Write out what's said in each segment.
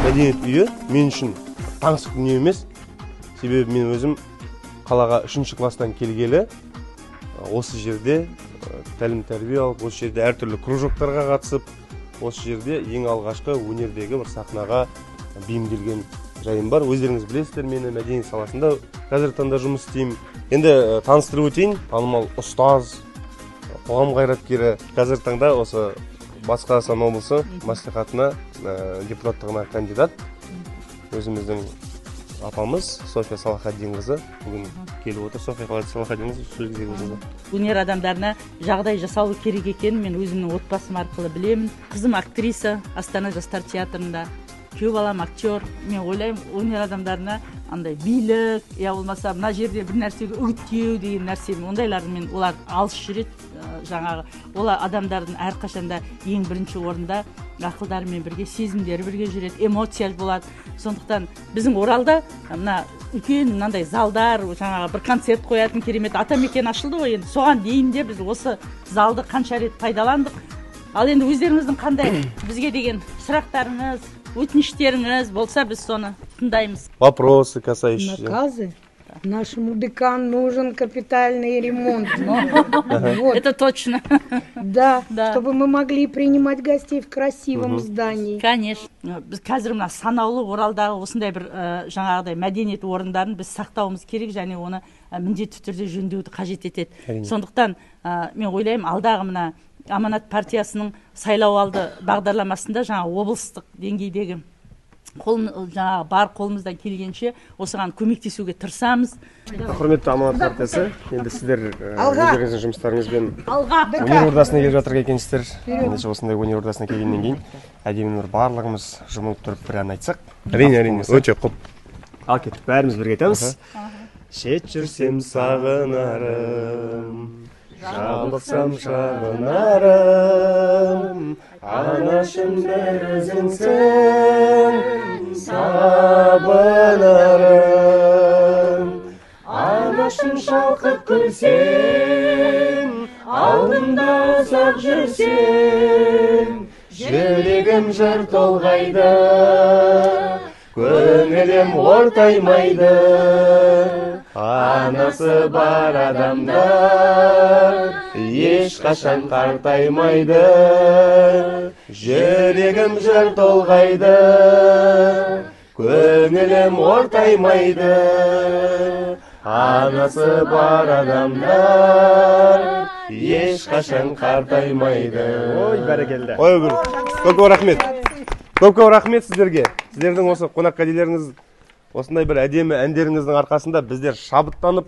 мәдениет үйі мен үшін таңсық дүние емес. Себебі мен өзім қалаға 3-ші класстан келгелі осы жерде тәлім тәрбие алып, осы жерде әртүрлі кружоктарға қатысып, осы жерде ең алғашқы өнердегі бір сахнаға бейімделген жайым бар. Өздеріңіз білесіздер, мені мәдениет саласында қазіргі таңда жұмыс істеймін. Енді таныстырып өтейін, танымал ұстаз, қоғам қайраткері, қазіргі таңда осы Батыс Қазақстан облысы мәслихатына депутаттығына кандидат. Өзіміздің апамыз София Салахаддинқызы бүгін келіп отыр. София Салахаддинқызы сөйлесек өзіңізді. Өнер адамдарына жағдай жасалу керек екенін мен өзімнің отбасым арқылы білемін. Қызым актриса, Астана жастар театрында. Күйеу балам актер. Мен ойлаймын, өнер адамдарына андай билік, я болмаса мына жерде бір нәрсеге үгіттеу деген нәрсе, ондайлармен олар алыс жүреді. Жаңағы олар адамдардың әрқашанда ең бірінші орында ақылдарымен бірге, сезімдері бірге жүреді, эмоциялы болады. Сондықтан біздің Оралда мына үлкен мынандай залдар, жаңағы бір концерт қоятын керемет атамекен ашылды ғой. Енді соған дейін де біз осы залды қанша рет пайдаландық. Ал енді өздеріңіздің қандай бізге деген сұрақтарыңыз, өтініштеріңіз болса, біз соны тыңдаймыз. Вопросы касающиеся. Наказы? Нашему декану нужен капитальный ремонт. Это точно. Да, чтобы мы могли принимать гостей в красивом здании. Конечно. Біз қазір мына санаулы Оралдағы осындай бір жаңағыдай мәдениет орындарын біз сақтауымыз керек, және оны міндетті түрде жөндеуді қажет етеді. Сондықтан мен ойлаймын, алдағы мына Аманат партиясының сайлауалды бағдарламасында жаңа облыстық деңгейдегі жаңа бар қолымыздан келгенше осыған көмектесуге тырысамыз. Құрметті Аманат партиясы, енді сіздер өздеріңіздің жұмыстарыңызбен өнер ордасына келіп жатыр екенсіздер. Ендеше осындай өнер ордасына келгеннен кейін әдемі бір барлығымыз жұмылып тұрып бір ән айтсақ. Әрине, өте құп. Ал кеттік, бәріміз бірге айтамыз. Шет жүрсем сағынарым, жалықсам шағынарым, анашым бір өзіңсің, сабынарым. Анашым шалқып күлсең, алдымда ұзақ жүрсең, жүрегім жыр толғайды, көңілім ортаймайды. Анасы бар адамдар ешқашан қартаймайды, жүрегім жыр толғайды, көңілім ортаймайды. Анасы бар адамдар ешқашан қартаймайды. Ой, бәрекелді. Ой, көп рахмет. Көп рахмет сіздерге. Сіздердің осы қонақ кәделеріңіз, осындай бір әдемі әндеріңіздің арқасында біздер шабыттанып,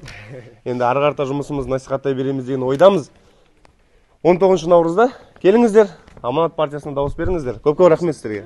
енді ары қарата жұмысымызды насихаттай береміз деген ойдамыз. 19 наурызда келіңіздер, Аманат партиясына дауыс беріңіздер. Көп рахмет сіздерге.